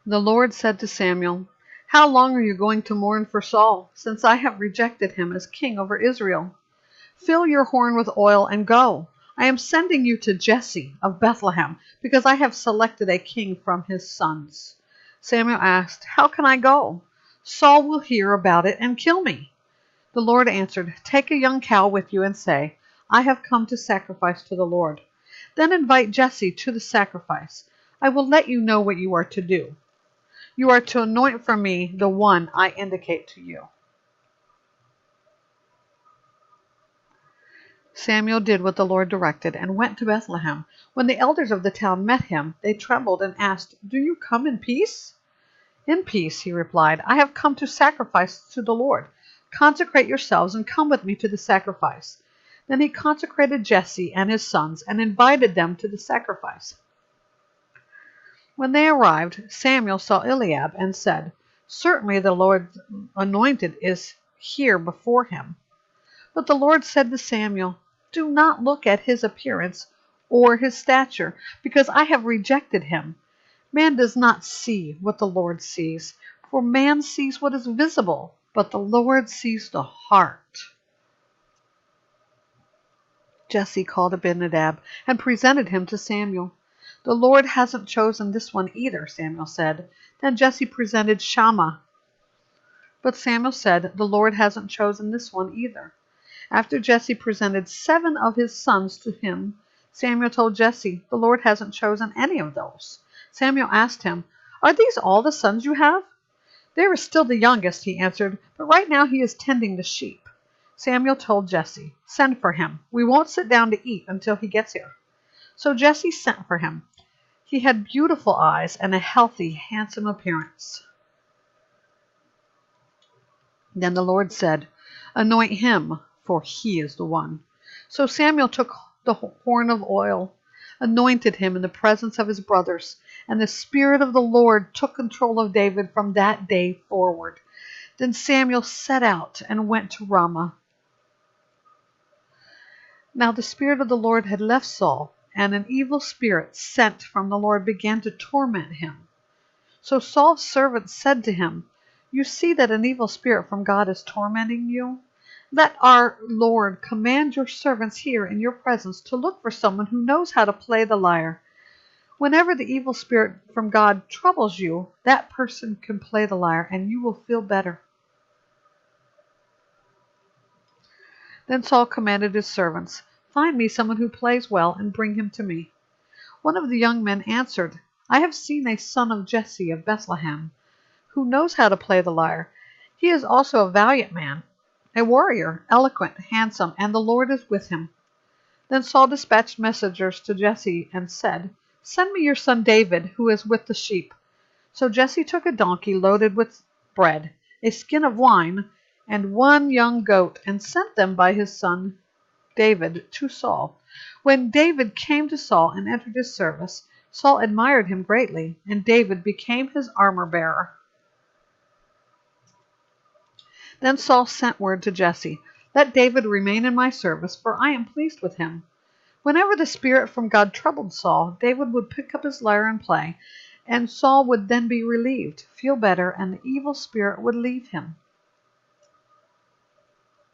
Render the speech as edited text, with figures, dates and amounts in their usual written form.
The Lord said to Samuel, "How long are you going to mourn for Saul, since I have rejected him as king over Israel? Fill your horn with oil and go. I am sending you to Jesse of Bethlehem, because I have selected a king from his sons." Samuel asked, "How can I go? Saul will hear about it and kill me." The Lord answered, "Take a young cow with you and say, 'I have come to sacrifice to the Lord.' Then invite Jesse to the sacrifice. I will let you know what you are to do. You are to anoint for me the one I indicate to you." Samuel did what the Lord directed and went to Bethlehem. When the elders of the town met him, they trembled and asked, "Do you come in peace?" "In peace," he replied. "I have come to sacrifice to the Lord. Consecrate yourselves and come with me to the sacrifice." Then he consecrated Jesse and his sons and invited them to the sacrifice. When they arrived, Samuel saw Eliab and said, "Certainly the Lord's anointed is here before him." But the Lord said to Samuel, "Do not look at his appearance or his stature, because I have rejected him. Man does not see what the Lord sees, for man sees what is visible, but the Lord sees the heart." Jesse called Abinadab and presented him to Samuel. "The Lord hasn't chosen this one either," Samuel said. Then Jesse presented Shammah. But Samuel said, "The Lord hasn't chosen this one either." After Jesse presented 7 of his sons to him, Samuel told Jesse, "The Lord hasn't chosen any of those." Samuel asked him, "Are these all the sons you have?" "There is still the youngest," he answered, "but right now he is tending the sheep." Samuel told Jesse, "Send for him. We won't sit down to eat until he gets here." So Jesse sent for him. He had beautiful eyes and a healthy, handsome appearance. Then the Lord said, "Anoint him, for he is the one." So Samuel took the horn of oil, anointed him in the presence of his brothers, and the Spirit of the Lord took control of David from that day forward. Then Samuel set out and went to Ramah. Now the Spirit of the Lord had left Saul, and an evil spirit sent from the Lord began to torment him. So Saul's servants said to him, "You see that an evil spirit from God is tormenting you? Let our Lord command your servants here in your presence to look for someone who knows how to play the lyre. Whenever the evil spirit from God troubles you, that person can play the lyre, and you will feel better." Then Saul commanded his servants, "Find me someone who plays well and bring him to me." One of the young men answered, "I have seen a son of Jesse of Bethlehem, who knows how to play the lyre. He is also a valiant man, a warrior, eloquent, handsome, and the Lord is with him." Then Saul dispatched messengers to Jesse and said, "Send me your son David, who is with the sheep." So Jesse took a donkey loaded with bread, a skin of wine, and 1 young goat, and sent them by his son David to Saul. When David came to Saul and entered his service, Saul admired him greatly, and David became his armor-bearer. Then Saul sent word to Jesse, "Let David remain in my service, for I am pleased with him." Whenever the spirit from God troubled Saul, David would pick up his lyre and play, and Saul would then be relieved, feel better, and the evil spirit would leave him.